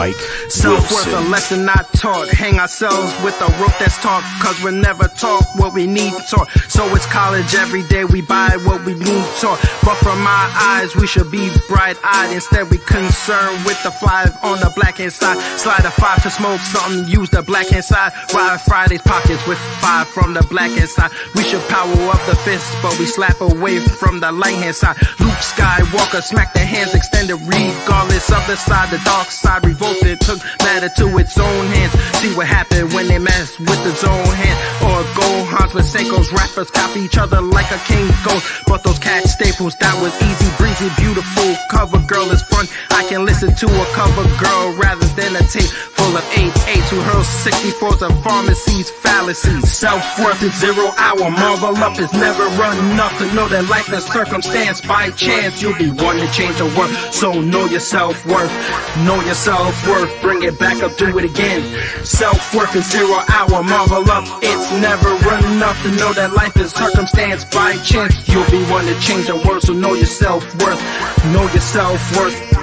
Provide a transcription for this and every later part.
Mike Self-worth, Wilson. a lesson not taught. Hang ourselves with a rope that's taught, cause we're never taught what we need taught. So it's college every day, we buy what we need taught. But from our eyes, we should be bright-eyed. Instead, we concerned with the 5 on the black hand side. Slide a 5 to smoke something, use the black hand side. Ride Friday's pockets with 5 from the black hand side. We should power up the fist, but we slap away from the light hand side. Luke Skywalker smacked the hands extended regardless of the side. The dark side revolted, took matter to its own hands. See what happened when they messed with its own hand. Or Gohan's with Seiko's rappers copy each other like a king goes. But those cat staples, that was easy breezy, beautiful. Cover girl is fun. I can listen to a cover girl rather than a tape full of 8-8s who hurls 64s of pharmacies, fallacies. Self-worth is 0 hour. Marvel up is never enough to know that life is circumstance. By chance, you'll be one to change the world. So know your self-worth. Know your self-worth. Bring it back up, do it again. Self-worth is 0 hour. Marvel up, it's never enough to know that life is circumstance. By chance, you'll be one to change the world. So know your self-worth. Know your self-worth.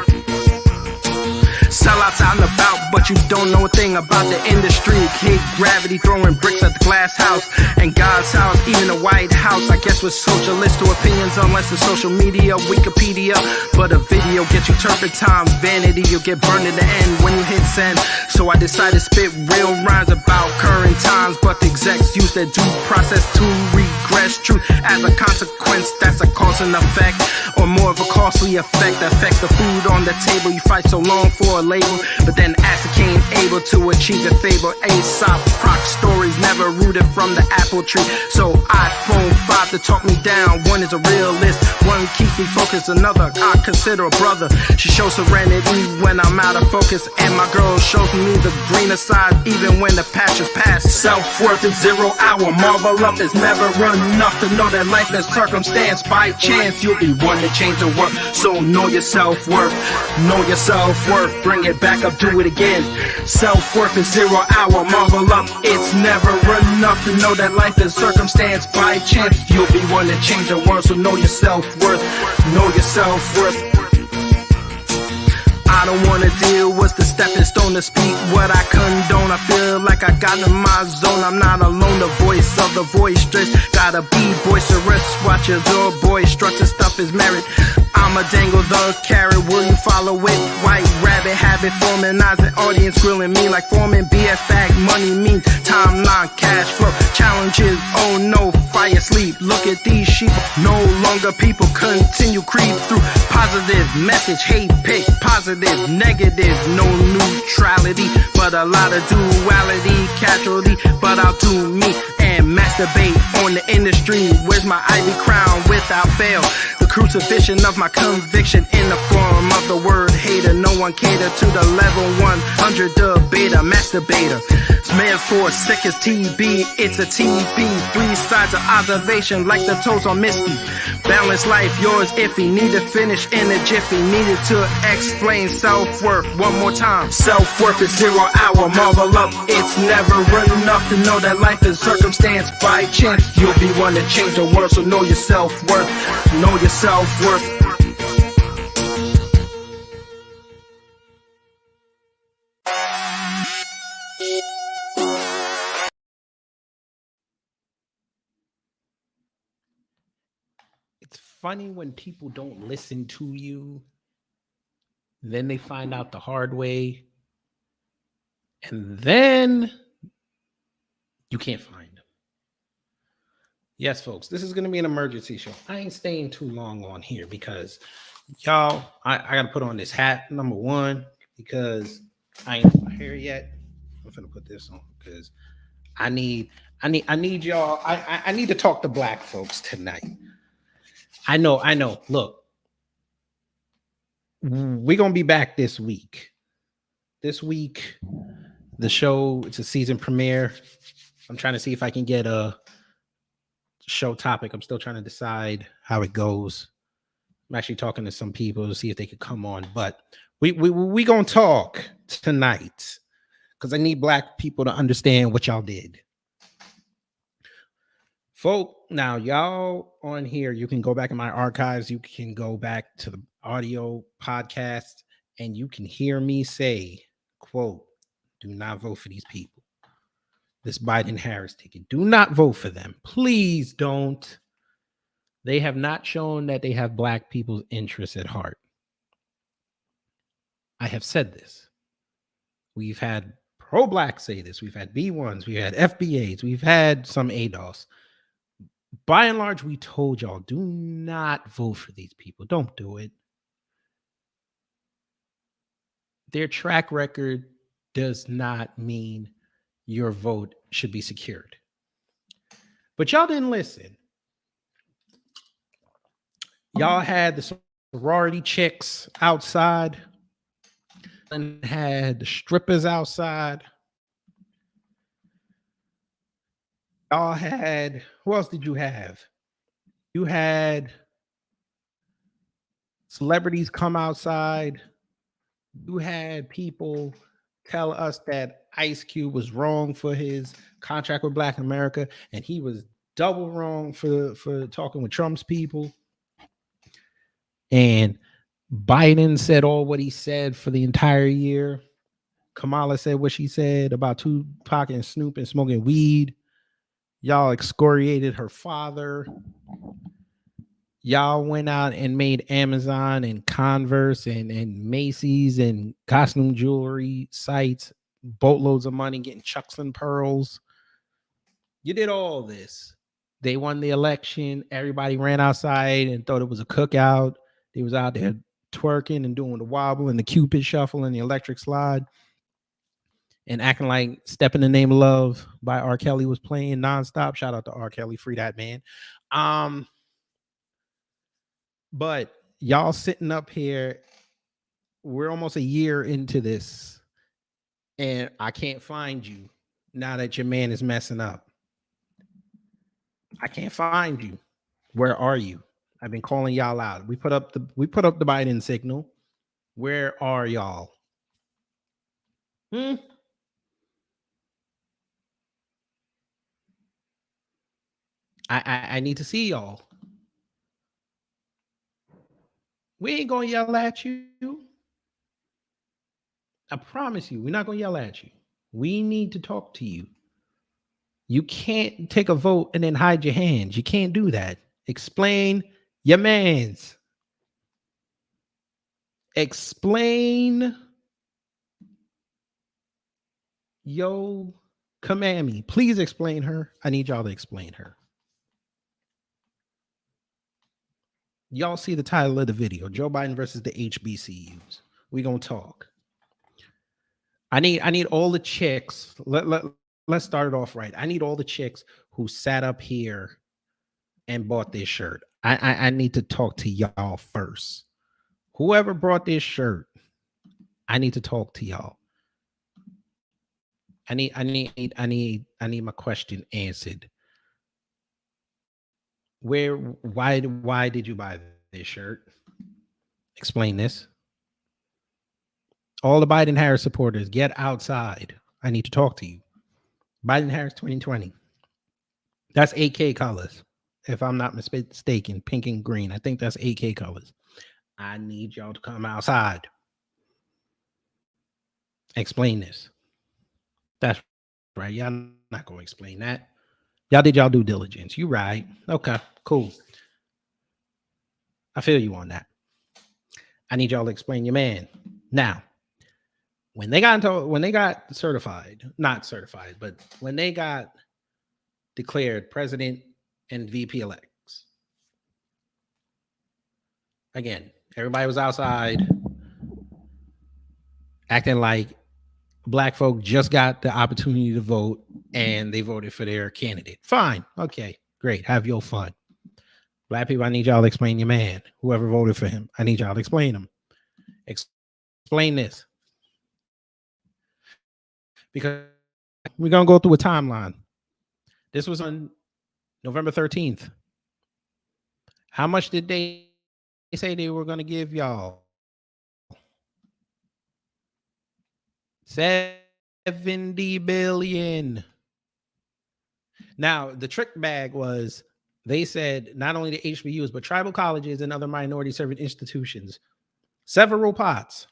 Sellouts out and about, but you don't know a thing about the industry. Hate gravity, throwing bricks at the glass house and God's house, even the White House. I guess with socialist to opinions, unless it's social media, Wikipedia. But a video gets you turpentine, vanity, you'll get burned in the end when you hit send. So I decided to spit real rhymes about current times, but the execs use their due process to regress truth. As a consequence, that's a cause and effect, or more of a costly effect that affects the food on the table. You fight so long for a label, but then ascertain able to achieve the fable. Aesop proc stories never rooted from the apple tree. So iPhone 5 to talk me down. One is a realist, one keeps me focused, another I consider a brother. She shows serenity when I'm out of focus, and my girl shows me the greener side even when the patch is past. Self-worth is 0 hour. Marvel up is never enough to know that life is circumstance. By chance, you'll be one to change the world. So know your self-worth. Know your self-worth. Bring it back up, do it again. Self-worth is 0 hour. Marvel up, it's never enough to know that life is circumstance. By chance, you'll be one to change the world. So know your self-worth. Know your self-worth. I don't wanna deal with the stepping stone to speak what I condone. I feel like I got in my zone. I'm not alone, the voice of the boisterous. Gotta be boisterous, watch your door, boy. Structure stuff is merit. I'ma dangle the carrot, will you follow it? White rabbit habit forming, eyes an audience grilling me like forming BS bag. Money means timeline, cash flow. Challenges, oh no, fire sleep. Look at these sheep, no longer people. Continue creep through positive message, hate pick, positive, negative, no neutrality, but a lot of duality, casualty, but I'll do me and masturbate on the industry. Where's my ivy crown without fail? The crucifixion of my conviction in the form of the word hater. No one cater to the level 100 debater, masturbator. Metaphor sick as TB, it's a TB. 3 sides of observation like the toes on Misty. Balance life, yours iffy. Need to finish in a jiffy. Needed to explain self-worth one more time. Self-worth is 0 hour. Marvel up, it's never enough to know that life is circumstance. By chance, you'll be one to change the world. So know your self-worth. Know your self-worth. It's funny when people don't listen to you, then they find out the hard way, and then you can't find them. Yes, folks, this is going to be an emergency show. I ain't staying too long on here because y'all, I got to put on this hat, number one, because I ain't in my hair yet. I'm going to put this on because I need y'all. I need to talk to black folks tonight. I know. Look, we're going to be back this week. This week, the show, it's a season premiere. I'm trying to see if I can get a show topic. I'm still trying to decide how it goes. I'm actually talking to some people to see if they could come on, but we going to talk tonight because I need black people to understand what y'all did. Folk, now y'all on here, you can go back in my archives. You can go back to the audio podcast and you can hear me say quote, do not vote for these people. This Biden Harris ticket. Do not vote for them. Please don't. They have not shown that they have black people's interests at heart. I have said this. We've had pro-blacks say this. We've had B1s. We've had FBAs. We've had some ADOS. By and large, we told y'all, do not vote for these people. Don't do it. Their track record does not mean your vote should be secured. But y'all didn't listen. Y'all had the sorority chicks outside and had the strippers outside. Y'all had, who else did you have? You had celebrities come outside. You had people tell us that Ice Cube was wrong for his contract with Black America, and he was double wrong for talking with Trump's people. And Biden said all what he said for the entire year. Kamala said what she said about Tupac and Snoop and smoking weed. Y'all excoriated her father. Y'all went out and made Amazon and Converse and Macy's and costume jewelry sites boatloads of money getting chucks and pearls. You did all this. They won the election. Everybody ran outside and thought it was a cookout. They was out there twerking and doing the wobble and the Cupid shuffle and the electric slide and acting like Step in the Name of Love by R. Kelly was playing nonstop. Shout out to R. Kelly, free that man. But y'all sitting up here, we're almost a year into this, and I can't find you now that your man is messing up. I can't find you. Where are you? I've been calling y'all out. We put up the Biden signal. Where are y'all? I need to see y'all. We ain't gonna yell at you. I promise you, we're not gonna yell at you. We need to talk to you. You can't take a vote and then hide your hands. You can't do that. Explain your mans. Explain yo Kamami. Please explain her. I need y'all to explain her. Y'all see the title of the video, Joe Biden versus the HBCUs. We're gonna talk. I need all the chicks. Let's start it off right. I need all the chicks who sat up here and bought this shirt. I need to talk to y'all first. Whoever brought this shirt, I need to talk to y'all. I need my question answered. Why did you buy this shirt? Explain this. All the Biden Harris supporters, get outside. I need to talk to you. Biden Harris 2020. That's AK colors. If I'm not mistaken, pink and green. I think that's AK colors. I need y'all to come outside. Explain this. That's right. Y'all not going to explain that. Y'all did y'all due diligence. You right. Okay, cool. I feel you on that. I need y'all to explain your man. Now, when they got certified, not certified, but when they got declared president and VP elects, again, everybody was outside acting like black folk just got the opportunity to vote and they voted for their candidate. Fine. Okay, great. Have your fun. Black people, I need y'all to explain your man. Whoever voted for him, I need y'all to explain him. Explain this. Because we're going to go through a timeline. This was on November 13th. How much did they say they were going to give y'all? 70 billion. Now, the trick bag was they said not only the HBCUs, but tribal colleges and other minority serving institutions, several pots.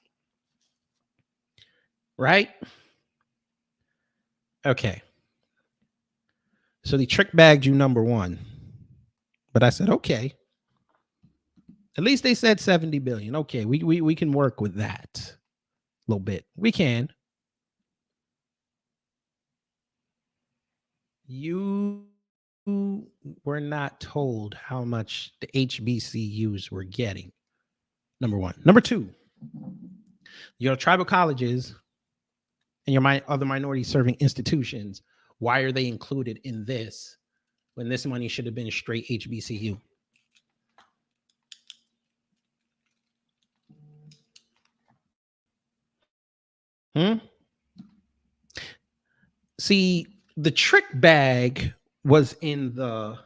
right? Okay. So they trick bagged you number one. But I said, okay. At least they said 70 billion. Okay, we can work with that a little bit. We can. You were not told how much the HBCUs were getting. Number one. Number two, your tribal colleges and your other minority serving institutions, why are they included in this when this money should have been straight HBCU? Hmm? See, the trick bag was in the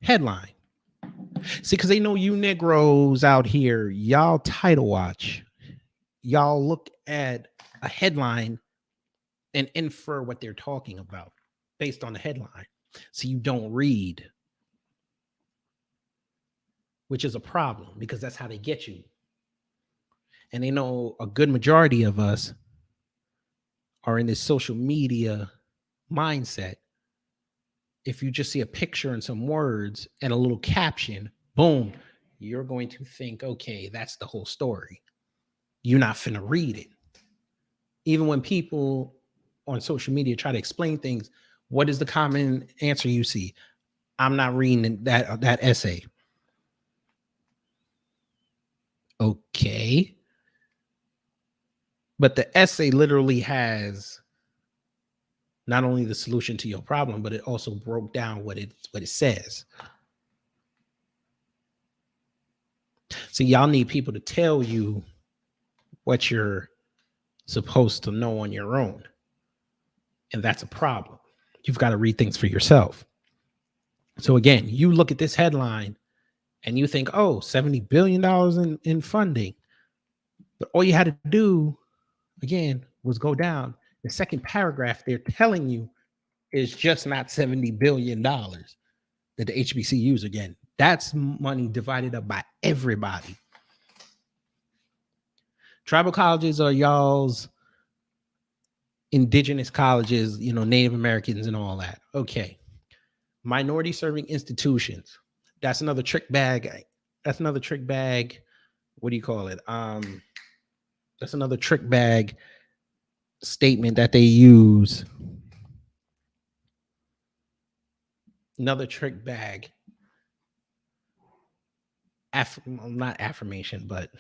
headline. See, because they know you Negroes out here, y'all title watch. Y'all look at a headline and infer what they're talking about based on the headline. So you don't read, which is a problem because that's how they get you. And they know a good majority of us are in this social media mindset. If you just see a picture and some words and a little caption, boom, you're going to think, okay, that's the whole story. You're not finna read it. Even when people on social media try to explain things, what is the common answer you see? I'm not reading that essay. Okay. But the essay literally has not only the solution to your problem, but it also broke down what it says. So y'all need people to tell you what you're supposed to know on your own. And that's a problem. You've got to read things for yourself. So again, you look at this headline and you think, oh, $70 billion in funding. But all you had to do, again, was go down. The second paragraph, they're telling you is just not $70 billion that the HBCUs are getting. That's money divided up by everybody. Tribal colleges are y'all's indigenous colleges, Native Americans and all that. Okay. Minority serving institutions. That's another trick bag. That's another trick bag. What do you call it? That's another trick bag statement that they use. Another trick bag. Not affirmation, but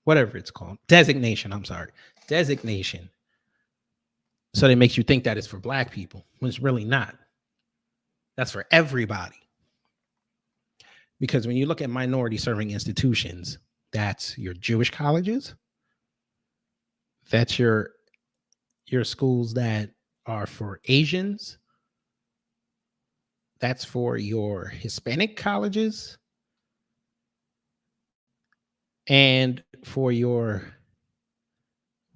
whatever it's called. Designation. I'm sorry. Designation. So that makes you think that it's for black people when it's really not. That's for everybody. Because when you look at minority serving institutions, that's your Jewish colleges. That's your schools that are for Asians. That's for your Hispanic colleges. And for your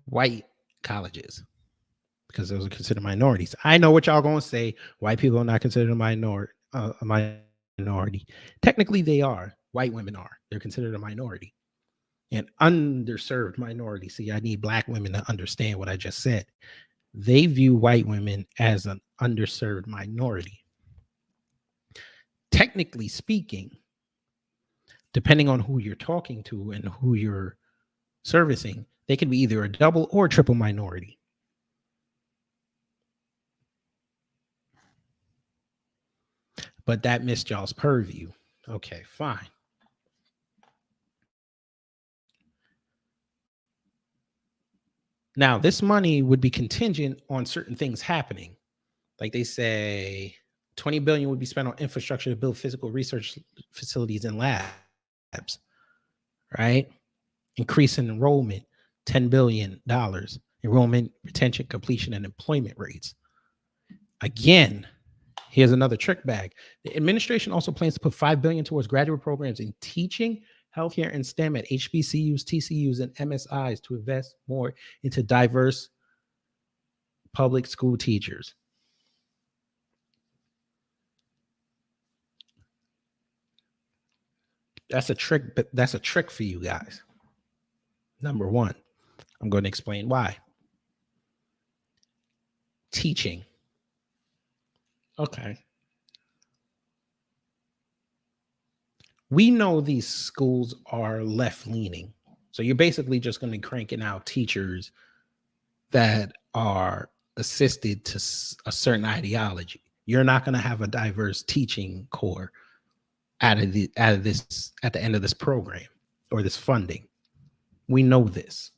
white colleges, because those are considered minorities. I know what y'all going to say. White people are not considered a minority. Technically, they are. White women are. They're considered a minority. An underserved minority. See, I need black women to understand what I just said. They view white women as an underserved minority. Technically speaking, depending on who you're talking to and who you're servicing, they can be either a double or triple minority. But that missed y'all's purview. Okay, fine. Now, this money would be contingent on certain things happening. Like they say, 20 billion would be spent on infrastructure to build physical research facilities and labs, right? Increase in enrollment, $10 billion. Enrollment, retention, completion, and employment rates. Again, here's another trick bag. The administration also plans to put $5 billion towards graduate programs in teaching, healthcare, and STEM at HBCUs, TCUs, and MSIs to invest more into diverse public school teachers. That's a trick, but that's a trick for you guys. Number one, I'm going to explain why. Teaching. Okay. We know these schools are left leaning. So you're basically just going to be cranking out teachers that are assisted to a certain ideology. You're not going to have a diverse teaching core out of this at the end of this program or this funding. We know this.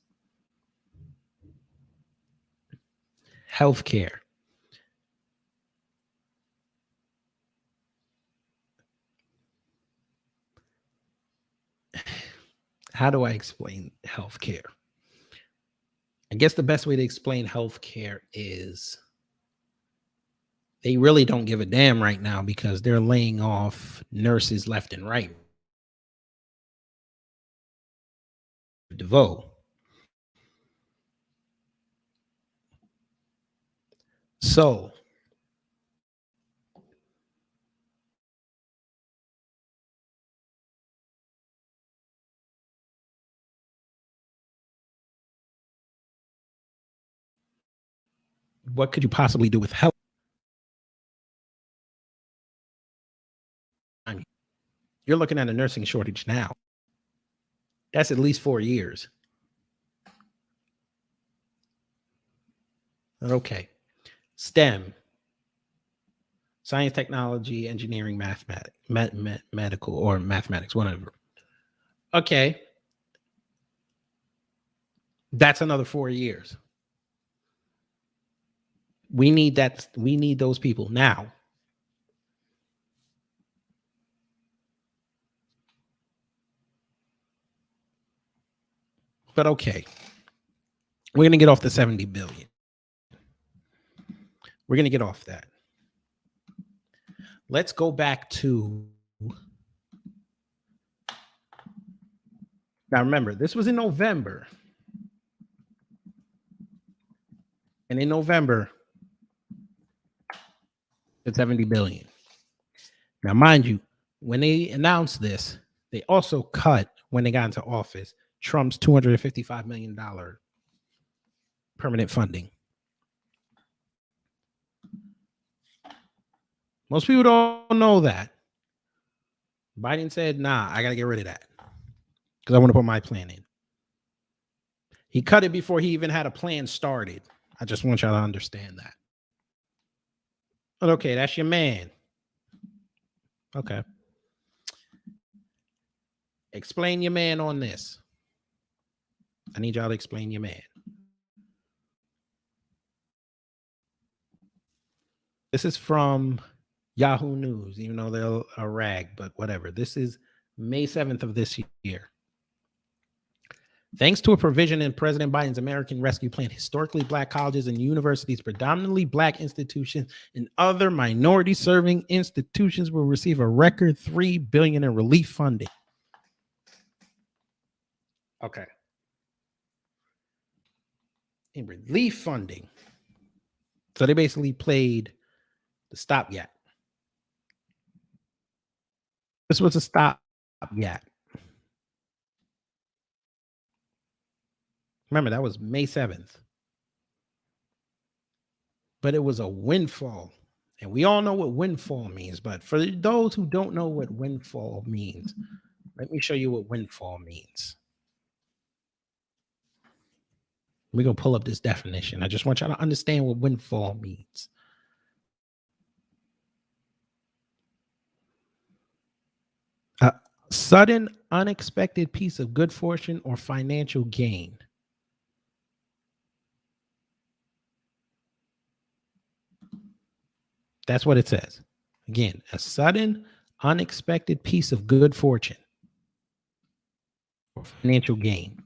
Healthcare. How do I explain healthcare? I guess the best way to explain healthcare is they really don't give a damn right now because they're laying off nurses left and right. DeVoe. So what could you possibly do with health? I mean, you're looking at a nursing shortage now. That's at least 4 years. Okay. STEM, science, technology, engineering, mathematics, medical, or mathematics, whatever. Okay. That's another 4 years. We need that. We need those people now. But okay. We're going to get off the 70 billion. We're going to get off that. Let's go back to. Now, remember, this was in November. And in November, it's 70 billion. Now, mind you, when they announced this, they also cut, when they got into office, Trump's $255 million permanent funding. Most people don't know that. Biden said, nah, I got to get rid of that because I want to put my plan in. He cut it before he even had a plan started. I just want y'all to understand that. But okay, that's your man. Okay. Explain your man on this. I need y'all to explain your man. This is from Yahoo News, even though they're a rag, but whatever. This is May 7th of this year. Thanks to a provision in President Biden's American Rescue Plan, historically black colleges and universities, predominantly black institutions, and other minority-serving institutions will receive a record $3 billion in relief funding. Okay. In relief funding. So they basically played the stopgap. This was a stopgap. Remember, that was May 7th. But it was a windfall. And we all know what windfall means. But for those who don't know what windfall means, let me show you what windfall means. We're going to pull up this definition. I just want y'all to understand what windfall means. A sudden, unexpected piece of good fortune or financial gain. That's what it says. Again, a sudden, unexpected piece of good fortune or financial gain.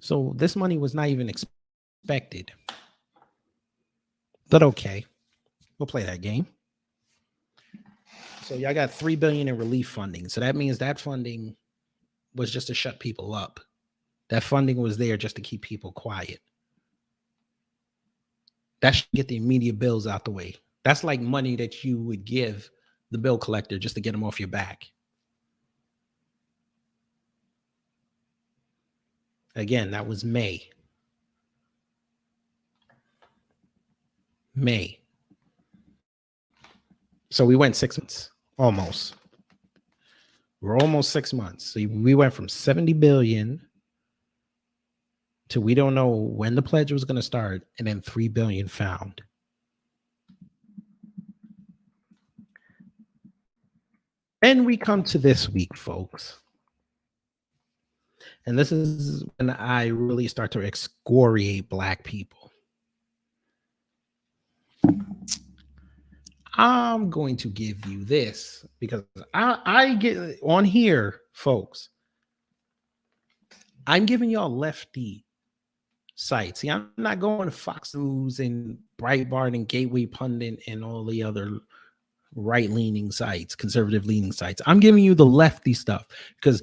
So this money was not even expected. But okay, we'll play that game. So y'all got $3 billion in relief funding. So that means that funding was just to shut people up. That funding was there just to keep people quiet. That should get the immediate bills out the way. That's like money that you would give the bill collector just to get them off your back. Again, that was May. So we went 6 months, almost. We're almost 6 months. So we went from 70 billion to we don't know when the pledge was going to start, and then 3 billion found. Then we come to this week, folks. And this is when I really start to excoriate Black people. I'm going to give you this because I get on here, folks. I'm giving y'all lefty sites. See, I'm not going to Fox News and Breitbart and Gateway Pundit and all the other right-leaning sites, conservative-leaning sites. I'm giving you the lefty stuff because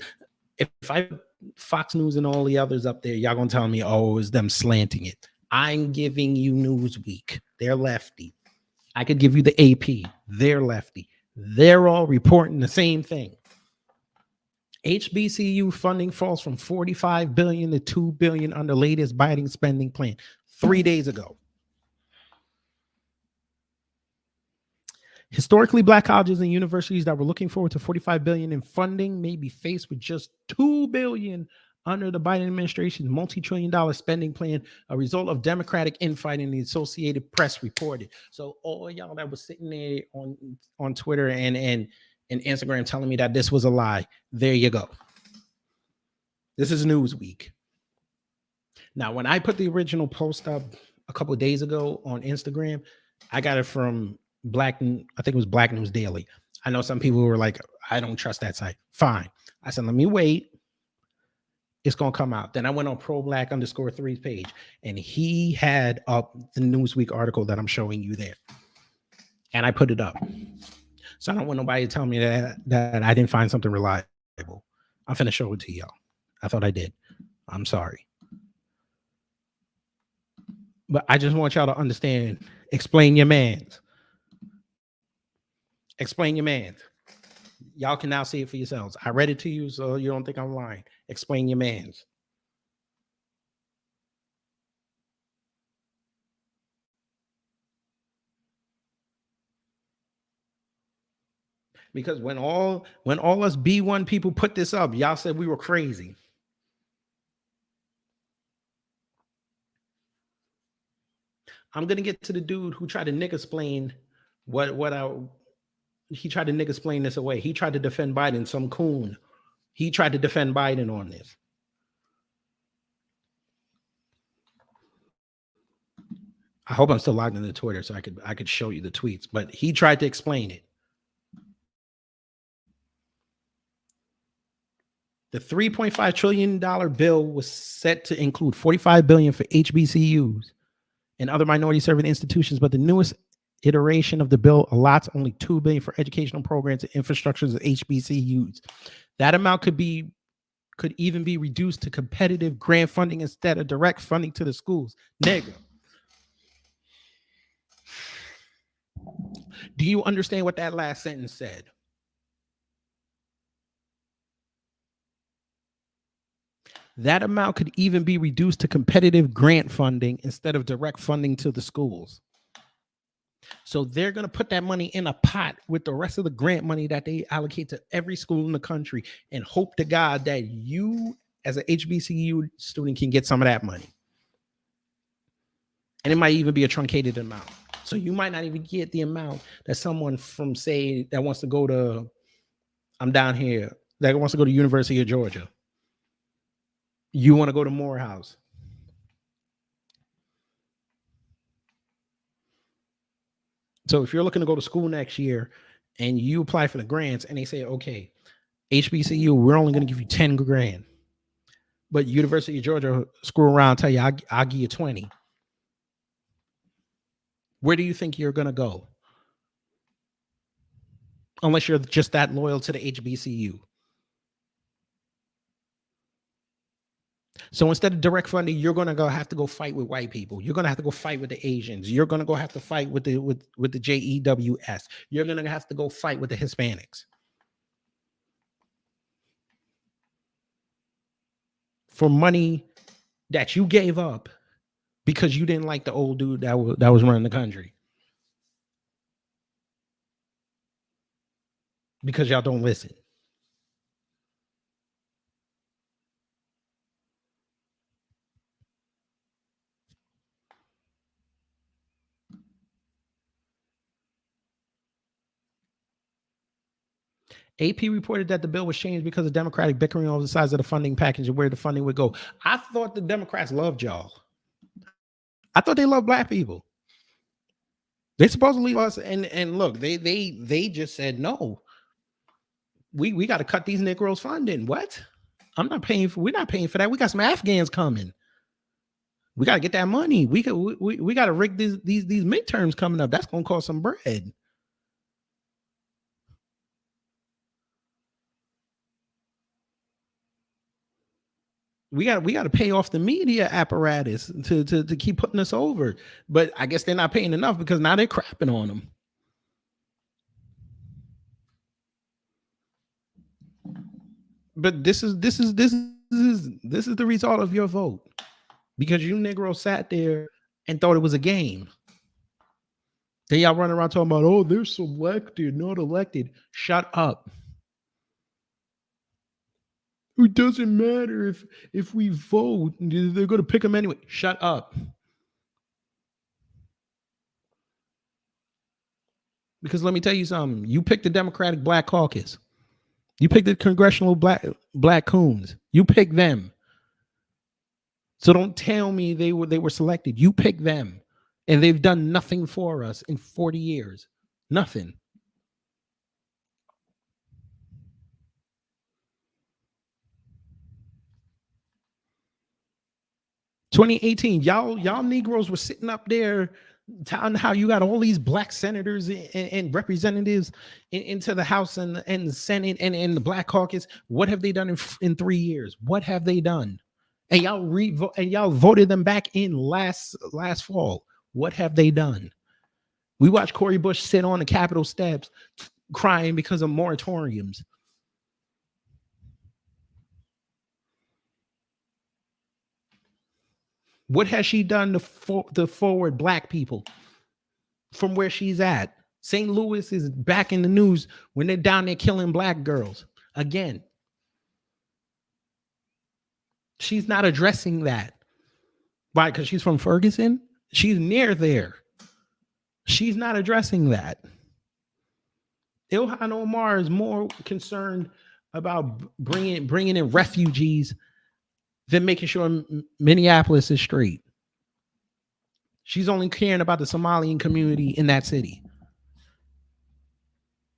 if I Fox News and all the others up there, y'all gonna tell me, oh, it's them slanting it. I'm giving you Newsweek. They're lefty. I could give you the AP. They're lefty. They're all reporting the same thing. HBCU funding falls from 45 billion to 2 billion under latest Biden spending plan 3 days ago. Historically, Black colleges and universities that were looking forward to 45 billion in funding may be faced with just 2 billion under the Biden administration's multi-trillion-dollar spending plan, a result of Democratic infighting, the Associated Press reported. So all y'all that was sitting there on Twitter and Instagram telling me that this was a lie, there you go. This is Newsweek. Now, when I put the original post up a couple of days ago on Instagram, I got it from I think it was Black News Daily. I know some people were like, I don't trust that site. Fine. I said, let me wait. It's going to come out. Then I went on ProBlack_3's page, and he had up the Newsweek article that I'm showing you there. And I put it up. So I don't want nobody to tell me that I didn't find something reliable. I'm finna show it to y'all. I thought I did. I'm sorry. But I just want y'all to understand. Explain your mans. Explain your mans. Y'all can now see it for yourselves. I read it to you, so you don't think I'm lying. Explain your mans. Because when all us B1 people put this up, y'all said we were crazy. I'm gonna get to the dude who tried to nigga-splain he tried to nigga-splain this away. He tried to defend Biden, some coon. He tried to defend Biden on this. I hope I'm still logged into Twitter so I could show you the tweets, but he tried to explain it. The $3.5 trillion bill was set to include $45 billion for HBCUs and other minority-serving institutions, but the newest iteration of the bill allots only $2 billion for educational programs and infrastructures of HBCUs. That amount could even be reduced to competitive grant funding instead of direct funding to the schools. Nigga. Do you understand what that last sentence said? That amount could even be reduced to competitive grant funding instead of direct funding to the schools. So they're going to put that money in a pot with the rest of the grant money that they allocate to every school in the country and hope to God that you as an HBCU student can get some of that money. And it might even be a truncated amount. So you might not even get the amount that someone from, say, that wants to go to, I'm down here, that wants to go to University of Georgia. You want to go to Morehouse. So if you're looking to go to school next year and you apply for the grants and they say, okay, HBCU, we're only going to give you 10 grand. But University of Georgia, screw around, tell you, I'll give you 20. Where do you think you're going to go? Unless you're just that loyal to the HBCU. So instead of direct funding, you're gonna go have to go fight with white people. You're gonna have to go fight with the Asians. You're gonna go have to fight with the JEWS. You're gonna have to go fight with the Hispanics for money that you gave up because you didn't like the old dude that was running the country. Because y'all don't listen. AP reported that the bill was changed because of Democratic bickering over the size of the funding package and where the funding would go. I thought the Democrats loved y'all. I thought they loved black people. They supposed to leave us and look, they just said no. We got to cut these Negroes funding. What? We're not paying for that. We got some Afghans coming. We got to get that money. We got to rig these midterms coming up. That's gonna cost some bread. We got to pay off the media apparatus to keep putting us over. But I guess they're not paying enough because now they're crapping on them. But this is the result of your vote, because you Negroes sat there and thought it was a game. Then y'all running around talking about, oh, they're selected, not elected. Shut up. It doesn't matter if we vote, they're going to pick them anyway. Shut up. Because let me tell you something. You picked the Democratic Black Caucus. You picked the Congressional Black Coons. You picked them. So don't tell me they were selected. You picked them. And they've done nothing for us in 40 years. Nothing. (2018) y'all Negroes were sitting up there telling how you got all these black senators and representatives into the House and the Senate and the Black Caucus. What have they done in 3 years? What have they done? And y'all voted them back in last fall. What have they done? We watched Cori Bush sit on the Capitol steps crying because of moratoriums. What has she done to forward black people from where she's at? St. Louis is back in the news when they're down there killing black girls again. She's not addressing that. Why? Because she's from Ferguson? She's near there. She's not addressing that. Ilhan Omar is more concerned about bringing in refugees than making sure Minneapolis is straight. She's only caring about the Somalian community in that city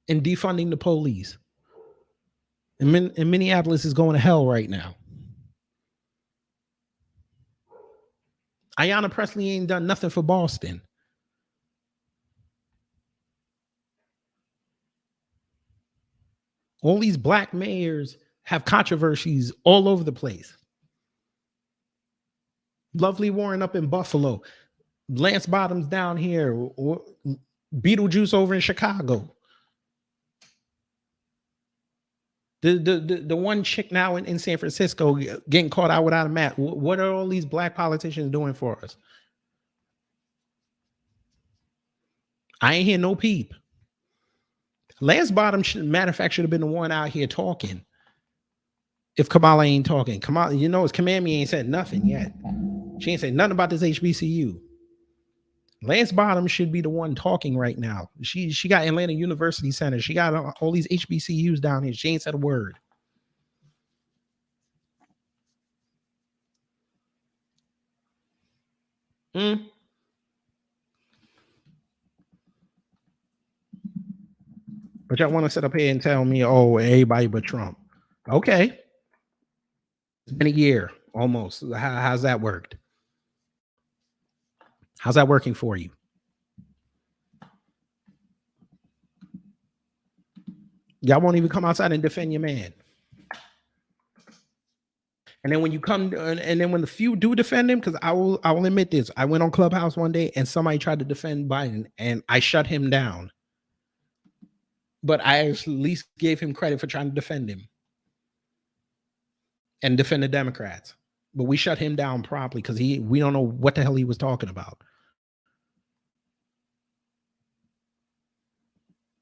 and defunding the police. And Minneapolis is going to hell right now. Ayanna Pressley ain't done nothing for Boston. All these black mayors have controversies all over the place. Lovely Warren up in Buffalo, Lance Bottoms down here, Beetlejuice over in Chicago. The one chick now in San Francisco getting caught out without a map. What are all these black politicians doing for us? I ain't hear no peep. Lance Bottoms, matter of fact, should have been the one out here talking. If Kamala ain't talking, Kamala, it's Kamami ain't said nothing yet. She ain't said nothing about this HBCU. Lance Bottoms should be the one talking right now. She got Atlanta University Center. She got all these HBCUs down here. She ain't said a word. But y'all want to sit up here and tell me, oh, everybody but Trump. Okay. It's been a year almost. How's that worked? How's that working for you? Y'all won't even come outside and defend your man. And then when you come, and then when the few do defend him, because I will admit this, I went on Clubhouse one day and somebody tried to defend Biden, and I shut him down. But I at least gave him credit for trying to defend him and defend the Democrats. But we shut him down promptly because we don't know what the hell he was talking about.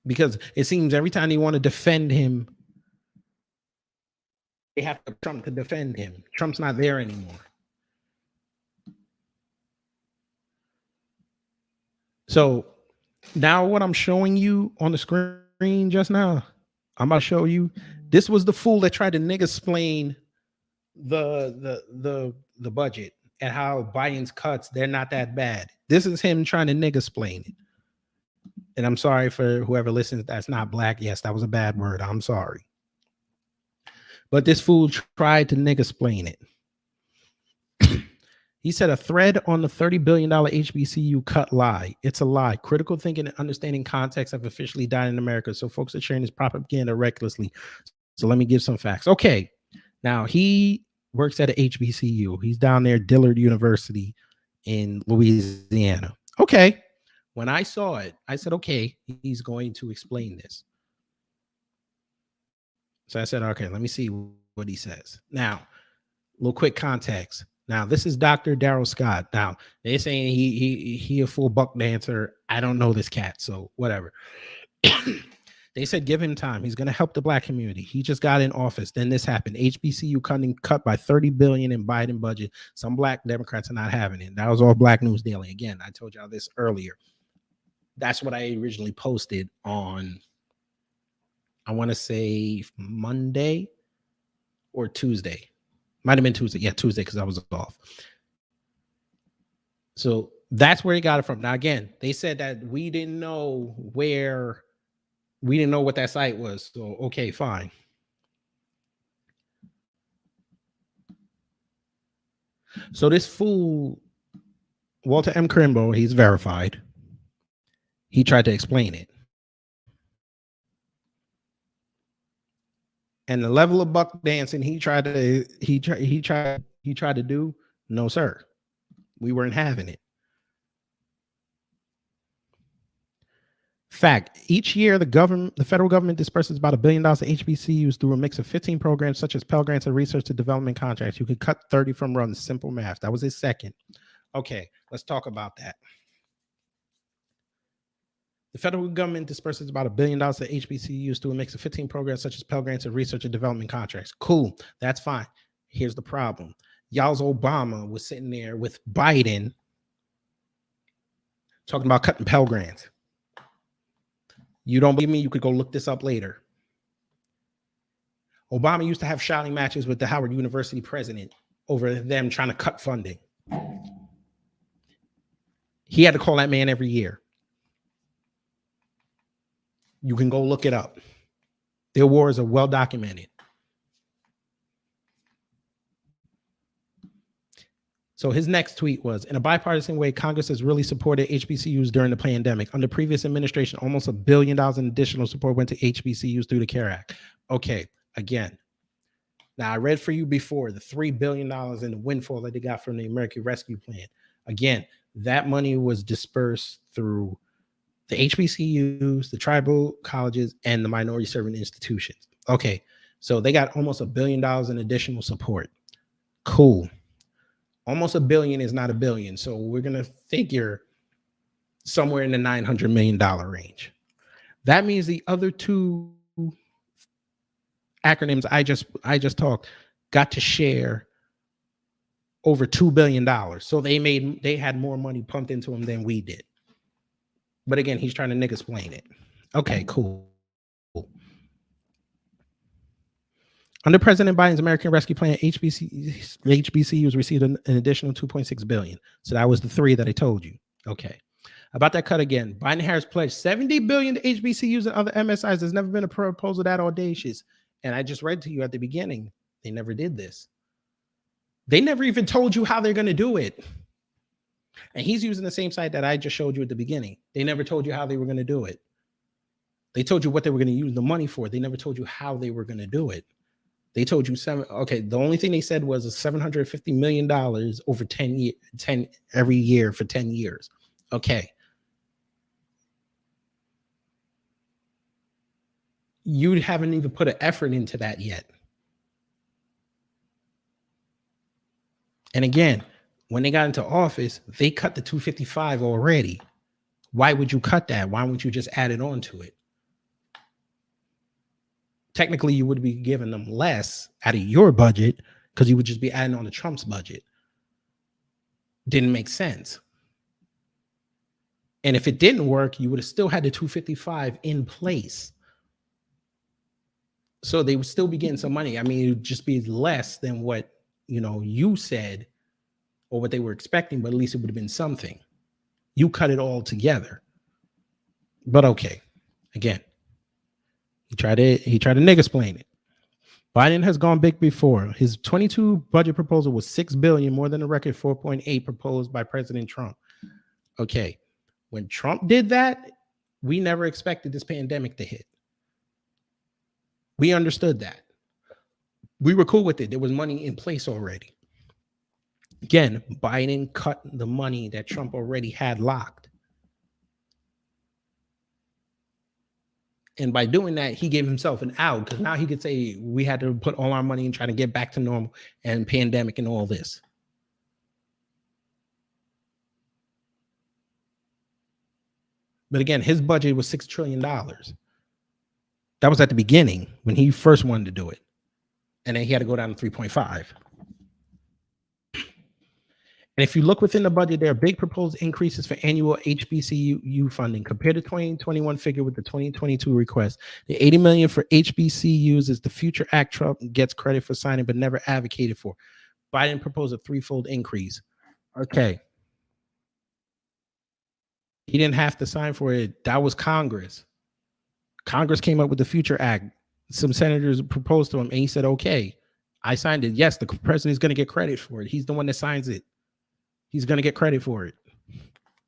Because it seems every time they want to defend him, they have Trump to defend him. Trump's not there anymore. So now what I'm showing you on the screen just now, I'm about to show you. This was the fool that tried to nigga-splain the budget and how Biden's cuts, they're not that bad. This is him trying to nigga-splain it. And I'm sorry for whoever listens that's not black. Yes, that was a bad word. I'm sorry. But this fool tried to nigga-splain it. He said a thread on the $30 billion HBCU cut lie. It's a lie. Critical thinking and understanding context have officially died in America. So folks are sharing this propaganda recklessly. So let me give some facts. Okay. Now he works at a HBCU. He's down there, Dillard University in Louisiana. Okay. When I saw it, I said, okay, he's going to explain this. So I said, okay, let me see what he says. Now, a little quick context. Now, this is Dr. Darrell Scott. Now, they're saying he a full buck dancer. I don't know this cat, so whatever. They said give him time. He's going to help the black community. He just got in office. Then this happened. HBCU cut by $30 billion in Biden budget. Some black Democrats are not having it. That was all Black News Daily. Again, I told y'all this earlier. That's what I originally posted on, I want to say Monday or Tuesday. Might have been Tuesday. Yeah, Tuesday, because I was off. So that's where he got it from. Now, again, they said that we didn't know what that site was. So, okay, fine. So this fool, Walter M. Crimbo, he's verified. He tried to explain it. And the level of buck dancing he tried to do, no, sir. We weren't having it. Fact, each year the federal government disperses about $1 billion to HBCUs through a mix of 15 programs such as Pell Grants and research to development contracts. You could cut 30 from runs, simple math. That was his second. Okay, let's talk about that. The federal government disperses about $1 billion to HBCUs through a mix of 15 programs such as Pell Grants and research and development contracts. Cool, that's fine. Here's the problem. Y'all's Obama was sitting there with Biden talking about cutting Pell Grants. You don't believe me? You could go look this up later. Obama used to have shouting matches with the Howard University president over them trying to cut funding. He had to call that man every year. You can go look it up. Their wars are well documented. So his next tweet was, in a bipartisan way, Congress has really supported HBCUs during the pandemic. Under previous administration, almost $1 billion in additional support went to HBCUs through the CARE Act. Okay, again. Now, I read for you before the $3 billion in the windfall that they got from the American Rescue Plan. Again, that money was dispersed through the HBCUs, the tribal colleges, and the minority serving institutions. Okay, so they got almost $1 billion in additional support. Cool. Almost $1 billion is not $1 billion. So we're going to figure somewhere in the $900 million range. That means the other two acronyms I just talked got to share over $2 billion. So they had more money pumped into them than we did. But again, he's trying to nigga-splain it. Okay, cool. Under President Biden's American Rescue Plan, HBCUs received an additional $2.6 billion. So that was the three that I told you. Okay. About that cut again, Biden-Harris pledged $70 billion to HBCUs and other MSIs. There's never been a proposal that audacious. And I just read to you at the beginning, they never did this. They never even told you how they're going to do it. And he's using the same site that I just showed you at the beginning. They never told you how they were going to do it. They told you what they were going to use the money for. They never told you how they were going to do it. They told you seven. Okay, the only thing they said was $750 million over 10 every year for 10 years. Okay. You haven't even put an effort into that yet. And again, when they got into office, they cut the 255 already. Why would you cut that? Why wouldn't you just add it on to it? Technically, you would be giving them less out of your budget because you would just be adding on to Trump's budget. Didn't make sense. And if it didn't work, you would have still had the 255 in place. So they would still be getting some money. I mean, it would just be less than what, you said or what they were expecting, but at least it would have been something. You cut it all together. But okay, again, he tried to nigga explain it. Biden has gone big before. His 22 budget proposal was $6 billion, more than the record 4.8 proposed by President Trump. Okay, when Trump did that, we never expected this pandemic to hit. We understood that. We were cool with it. There was money in place already. Again, Biden cut the money that Trump already had locked. And by doing that, he gave himself an out because now he could say we had to put all our money and try to get back to normal and pandemic and all this. But again, his budget was $6 trillion. That was at the beginning when he first wanted to do it. And then he had to go down to 3.5. And if you look within the budget, there are big proposed increases for annual HBCU funding compared to 2021 figure with the 2022 request. The $80 million for HBCUs is the Future Act Trump gets credit for signing but never advocated for. Biden proposed a threefold increase. Okay. He didn't have to sign for it. That was Congress. Congress came up with the Future Act. Some senators proposed to him and he said, okay, I signed it. Yes, the president is going to get credit for it. He's the one that signs it. He's going to get credit for it.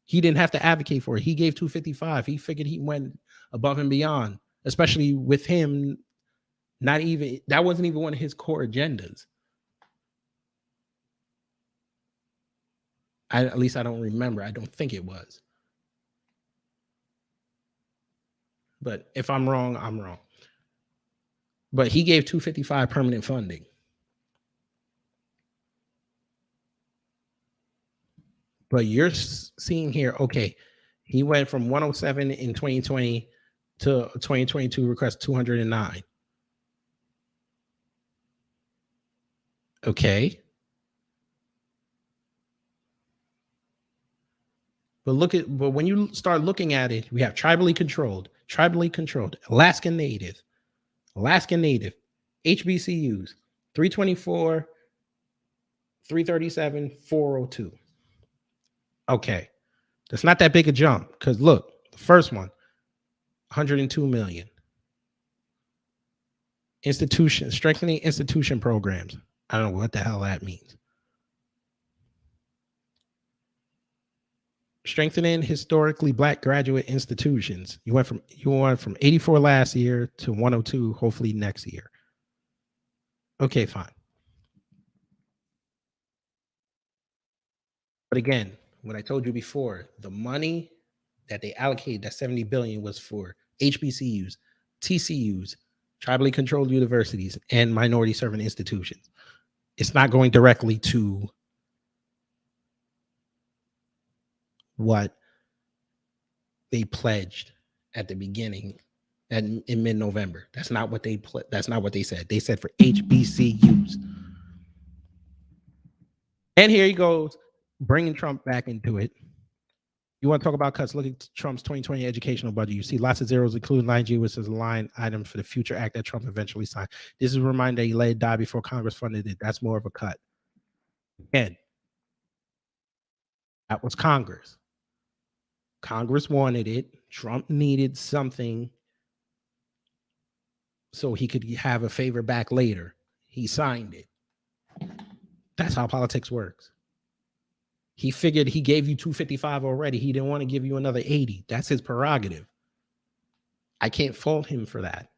He didn't have to advocate for it. He gave 255. He figured he went above and beyond, especially with him. That wasn't even one of his core agendas. At least I don't remember. I don't think it was. But if I'm wrong, I'm wrong. But he gave 255 permanent funding. But you're seeing here, okay, he went from 107 in 2020 to 2022 request 209. Okay. But when you start looking at it, we have tribally controlled, Alaskan Native, HBCUs, 324, 337, 402. Okay. That's not that big a jump because look, the first one, 102 million. Strengthening institution programs. I don't know what the hell that means. Strengthening historically Black graduate institutions. You went from 84 last year to 102, hopefully next year. Okay, fine. But again, what I told you before, the money that they allocated, that 70 billion was for HBCUs, TCUs, tribally controlled universities, and minority serving institutions. It's not going directly to what they pledged at the beginning in mid-November. That's not what they said. They said for HBCUs. And here he goes, bringing Trump back into it. You want to talk about cuts? Look at Trump's 2020 educational budget. You see lots of zeros, including 9G, which is a line item for the Future Act that Trump eventually signed. This is a reminder that he let it die before Congress funded it. That's more of a cut. Again, that was Congress. Congress wanted it. Trump needed something so he could have a favor back later. He signed it. That's how politics works. He figured he gave you 255 already. He didn't want to give you another 80. That's his prerogative. I can't fault him for that.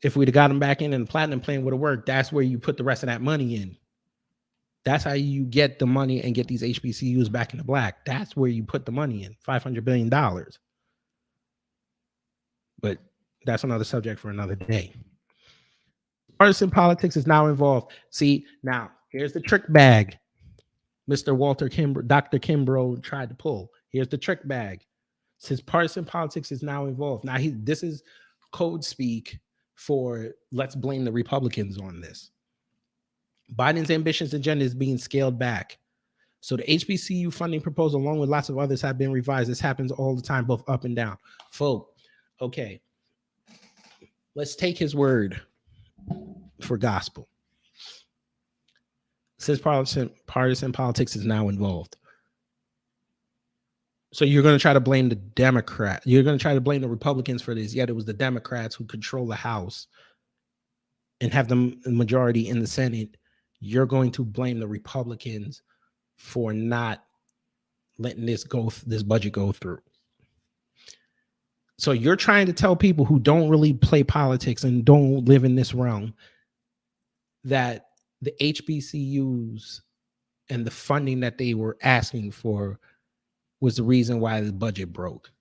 if we'd have got them back in and the platinum plan would have worked, that's where you put the rest of that money in. That's how you get the money and get these HBCUs back in the black. That's where you put the money in, $500 billion. But that's another subject for another day. Partisan politics is now involved. See, now here's the trick bag Mr. Dr. Kimbrough tried to pull. Here's the trick bag. Since partisan politics is now involved. Now, this is code speak for let's blame the Republicans on this. Biden's ambitious agenda is being scaled back. So the HBCU funding proposal, along with lots of others, have been revised. This happens all the time, both up and down. Folk, okay, let's take his word for gospel. Since partisan politics is now involved. So you're going to try to blame the Democrat. You're going to try to blame the Republicans for this. Yet it was the Democrats who control the House and have the majority in the Senate. You're going to blame the Republicans for not letting this budget go through. So you're trying to tell people who don't really play politics and don't live in this realm that the HBCUs and the funding that they were asking for was the reason why the budget broke.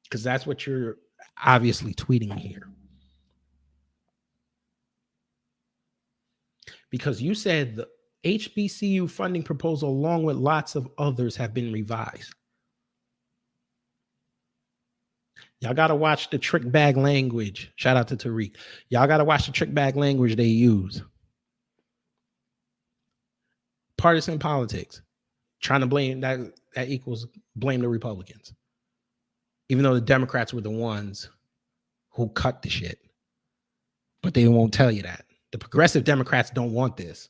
Because that's what you're obviously tweeting here. Because you said the HBCU funding proposal, along with lots of others, have been revised. Y'all got to watch the trick bag language. Shout out to Tariq. Y'all got to watch the trick bag language they use. Partisan politics. Trying to blame that equals blame the Republicans. Even though the Democrats were the ones who cut the shit. But they won't tell you that. The progressive Democrats don't want this.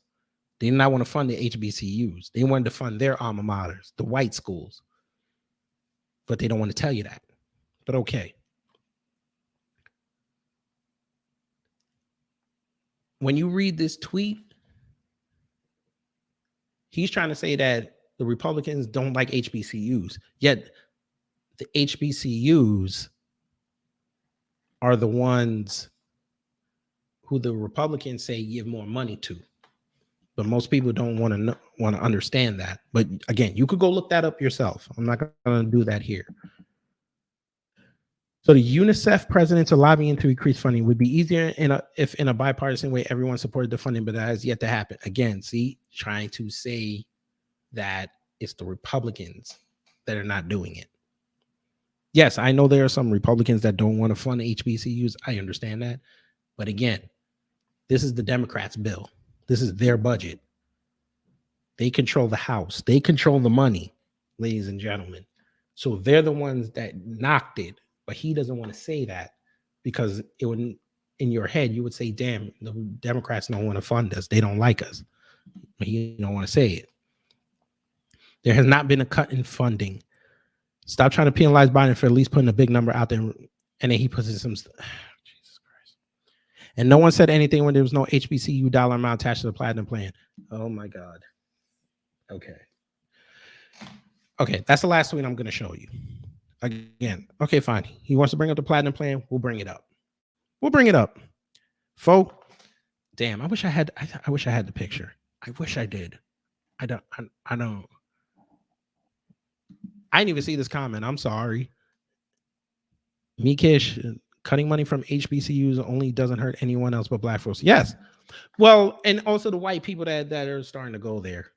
They did not want to fund the HBCUs. They wanted to fund their alma maters, the white schools. But they don't want to tell you that. But okay. When you read this tweet, he's trying to say that the Republicans don't like HBCUs, yet the HBCUs are the ones who the Republicans say give more money to. But most people don't want to understand that. But again, you could go look that up yourself. I'm not going to do that here. So the UNICEF presidents are lobbying to increase funding. Would be easier if in a bipartisan way everyone supported the funding, but that has yet to happen. Again, see, trying to say that it's the Republicans that are not doing it. Yes, I know there are some Republicans that don't want to fund HBCUs. I understand that. But again, this is the Democrats' bill. This is their budget. They control the House. They control the money, ladies and gentlemen. So they're the ones that knocked it, but he doesn't want to say that because it wouldn't, in your head, you would say, damn, the Democrats don't want to fund us. They don't like us. But he don't want to say it. There has not been a cut in funding. Stop trying to penalize Biden for at least putting a big number out there. And then he puts in some Jesus Christ. And no one said anything when there was no HBCU dollar amount attached to the platinum plan. Oh my God. Okay. Okay, that's the last tweet I'm going to show you. Again, okay, fine. He wants to bring up the platinum plan. We'll bring it up. We'll bring it up. Folk, damn, I wish I had the picture. I wish I did. I don't. I didn't even see this comment. I'm sorry. Mikish, cutting money from HBCUs only doesn't hurt anyone else but black folks. Yes. Well, and also the white people that are starting to go there.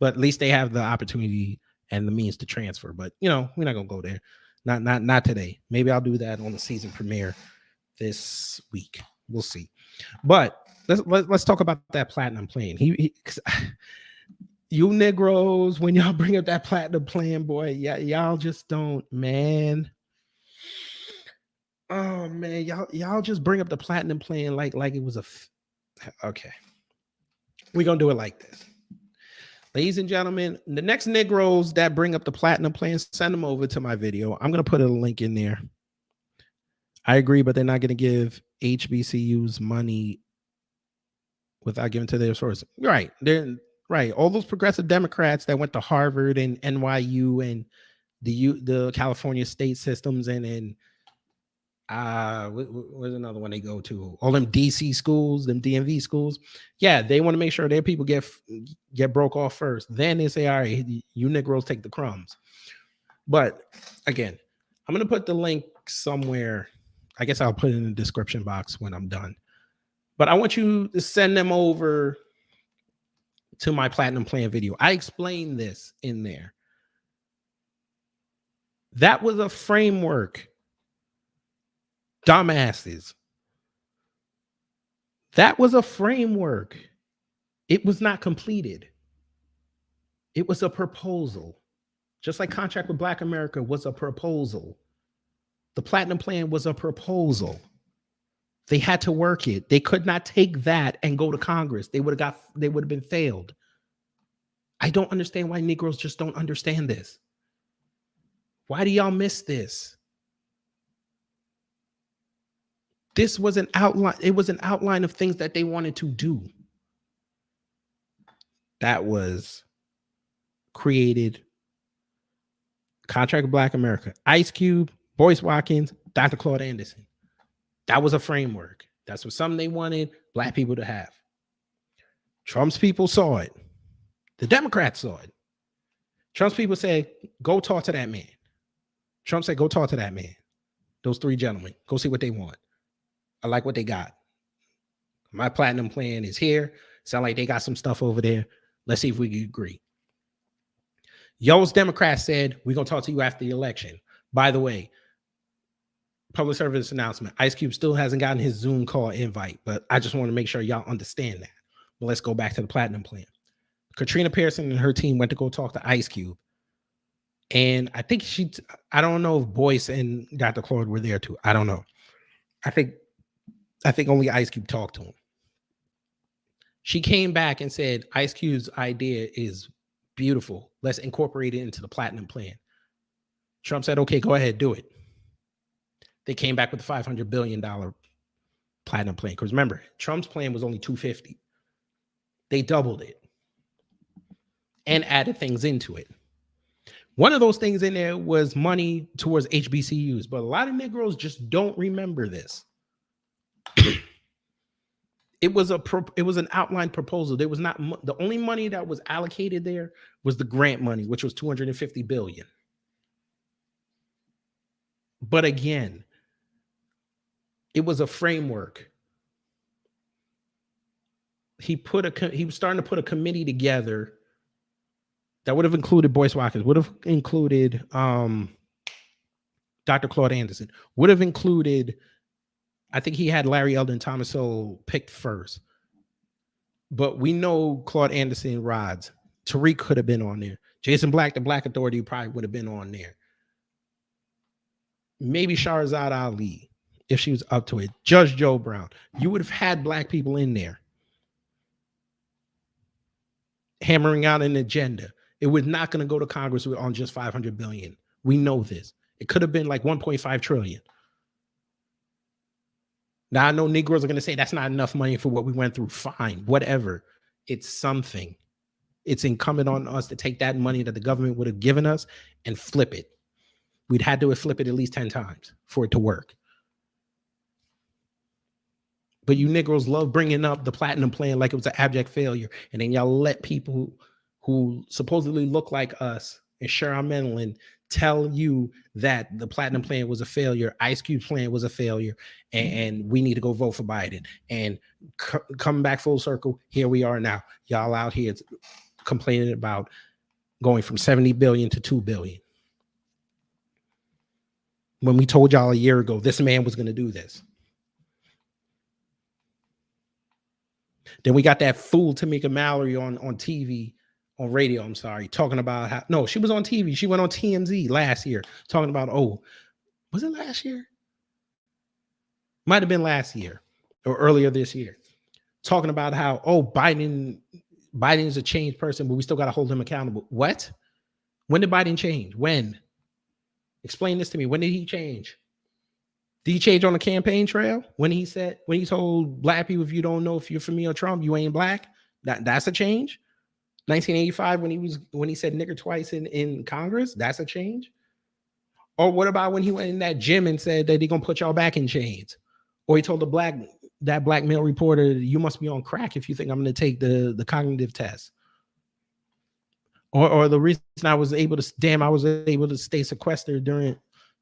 But at least they have the opportunity and the means to transfer. But, you know, we're not going to go there. Not today. Maybe I'll do that on the season premiere this week. We'll see. But let's talk about that platinum plan. You Negroes, when y'all bring up that platinum plan, boy, y'all just don't, man. Oh man, y'all just bring up the platinum plan like it was okay. We're gonna do it like this. Ladies and gentlemen, the next Negroes that bring up the platinum plan, send them over to my video. I'm gonna put a link in there. I agree, but they're not gonna give HBCUs money without giving to their source. Right. They're right. All those progressive Democrats that went to Harvard and NYU and the California state systems and Where's another one they go to? All them DC schools, them DMV schools. Yeah, they want to make sure their people get broke off first. Then they say, all right, you Negroes take the crumbs. But again, I'm gonna put the link somewhere. I guess I'll put it in the description box when I'm done. But I want you to send them over to my Platinum Plan video. I explained this in there. That was a framework. Dumbasses. That was a framework. It was not completed. It was a proposal. Just like Contract with Black America was a proposal. The Platinum Plan was a proposal. They had to work it. They could not take that and go to Congress. They would have been failed. I don't understand why Negroes just don't understand this. Why do y'all miss this? This was an outline. It was an outline of things that they wanted to do. That was created. Contract with Black America. Ice Cube, Boyce Watkins, Dr. Claude Anderson. That was a framework. That's what something they wanted Black people to have. Trump's people saw it. The Democrats saw it. Trump's people said, go talk to that man. Trump said, go talk to that man. Those three gentlemen. Go see what they want. I like what they got. My Platinum Plan is here. Sound like they got some stuff over there. Let's see if we can agree. Y'all's Democrats said, we're going to talk to you after the election. By the way, public service announcement. Ice Cube still hasn't gotten his Zoom call invite, but I just want to make sure y'all understand that. But let's go back to the Platinum Plan. Katrina Pearson and her team went to go talk to Ice Cube. And I think I don't know if Boyce and Dr. Claude were there too. I don't know. I think only Ice Cube talked to him. She came back and said, Ice Cube's idea is beautiful. Let's incorporate it into the Platinum Plan. Trump said, okay, go ahead, do it. They came back with the $500 billion Platinum Plan. Because remember, Trump's plan was only $250. They doubled it and added things into it. One of those things in there was money towards HBCUs, but a lot of Negroes just don't remember this. It was an outline proposal. There was not the only money that was allocated there was the grant money, which was $250 billion. But again, it was a framework. He was starting to put a committee together that would have included Boyce Watkins, would have included Dr. Claude Anderson, would have included, I think he had Larry Eldon Thomaso picked first. But we know Claude Anderson rides. Tariq could have been on there. Jason Black, the Black Authority, probably would have been on there. Maybe Shahrazad Ali, if she was up to it. Judge Joe Brown. You would have had Black people in there hammering out an agenda. It was not going to go to Congress on just $500 billion. We know this. It could have been like $1.5 trillion. Now, I know Negroes are going to say that's not enough money for what we went through. Fine, whatever. It's something. It's incumbent on us to take that money that the government would have given us and flip it. We'd had to flip it at least 10 times for it to work. But you Negroes love bringing up the Platinum Plan like it was an abject failure. And then y'all let people who supposedly look like us and share our mental tell you that the Platinum Plan was a failure, Ice Cube's plan was a failure, and we need to go vote for Biden. And coming back full circle, here we are now. Y'all out here complaining about going from 70 billion to 2 billion. When we told y'all a year ago, this man was going to do this. Then we got that fool Tamika Mallory on TV, on radio, I'm sorry, talking about how, no, she was on TV. She went on TMZ last year talking about, oh, was it last year? Might have been last year or earlier this year. Talking about how, oh, Biden's a changed person, but we still got to hold him accountable. What? When did Biden change? When? Explain this to me. When did he change? Did he change on the campaign trail? When he told Black people, if you don't know if you're for me or Trump, you ain't Black? That's a change? 1985 when he said nigger twice in Congress, that's a change. Or what about when he went in that gym and said that he gonna put y'all back in chains? Or he told that black male reporter, you must be on crack if you think I'm gonna take the cognitive test. Or the reason I was able to stay sequestered during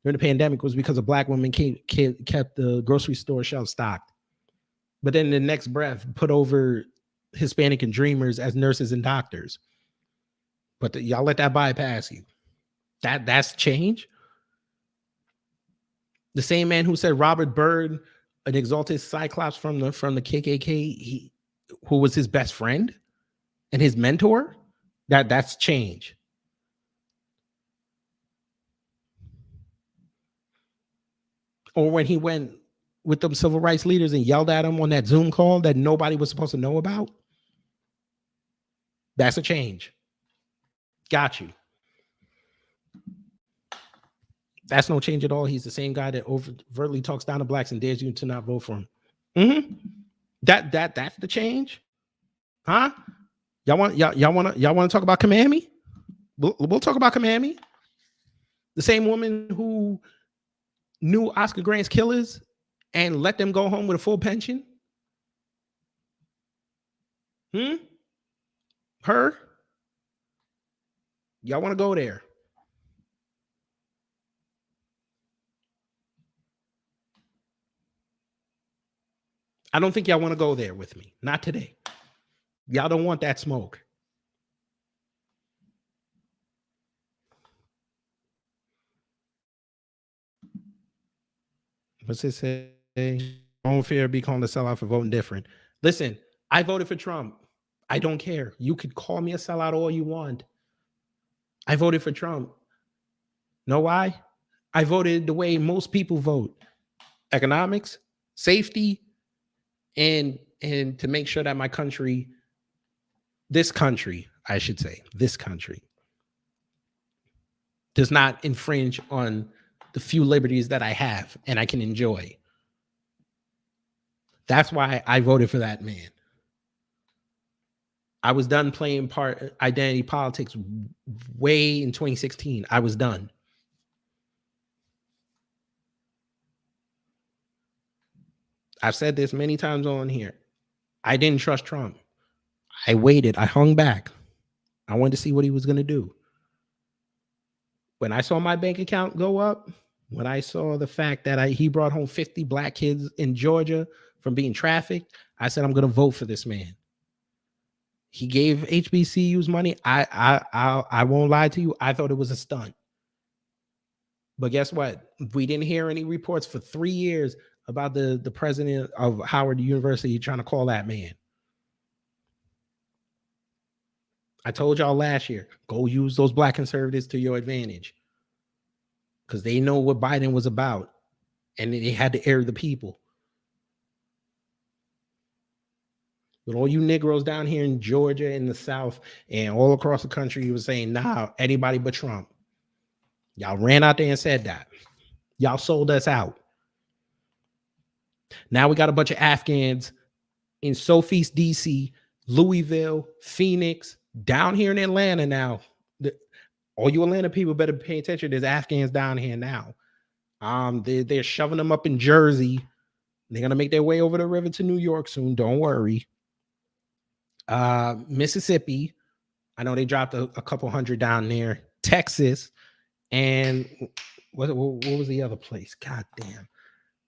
the pandemic was because a black woman kept the grocery store shelf stocked. But then in the next breath put over Hispanic and Dreamers as nurses and doctors. But y'all let that bypass you. That's change. The same man who said Robert Byrd, an exalted cyclops from the KKK, who was his best friend and his mentor, that's change. Or when he went with them civil rights leaders and yelled at them on that Zoom call that nobody was supposed to know about, that's a change. Got you. That's no change at all. He's the same guy that overtly talks down to blacks and dares you to not vote for him. Mm-hmm. That's the change, huh? Y'all want to talk about Kamami? We'll talk about Kamami. The same woman who knew Oscar Grant's killers and let them go home with a full pension. Her. Y'all want to go there? I don't think y'all want to go there with me. Not today. Y'all don't want that smoke. What's it say? Don't fear be called a sellout for voting different. Listen, I voted for Trump. I don't care. You could call me a sellout all you want. I voted for Trump. Know why? I voted the way most people vote. Economics, safety, and to make sure that my country, this country, I should say, this country does not infringe on the few liberties that I have and I can enjoy. That's why I voted for that man. I was done playing part identity politics way in 2016. I was done. I've said this many times on here. I didn't trust Trump. I waited. I hung back. I wanted to see what he was going to do. When I saw my bank account go up, when I saw the fact that he brought home 50 black kids in Georgia from being trafficked, I said, I'm going to vote for this man. He gave HBCUs money. I won't lie to you. I thought it was a stunt. But guess what? We didn't hear any reports for 3 years about the president of Howard University trying to call that man. I told y'all last year, go use those black conservatives to your advantage because they know what Biden was about and they had to air the people. But all you Negroes down here in Georgia, in the South, and all across the country, you were saying, nah, anybody but Trump. Y'all ran out there and said that. Y'all sold us out. Now we got a bunch of Afghans in Southeast DC, Louisville, Phoenix, down here in Atlanta now. All you Atlanta people better pay attention. There's Afghans down here now. They're shoving them up in Jersey. They're going to make their way over the river to New York soon. Don't worry. Mississippi. I know they dropped a couple hundred down there. Texas. And what was the other place? God damn.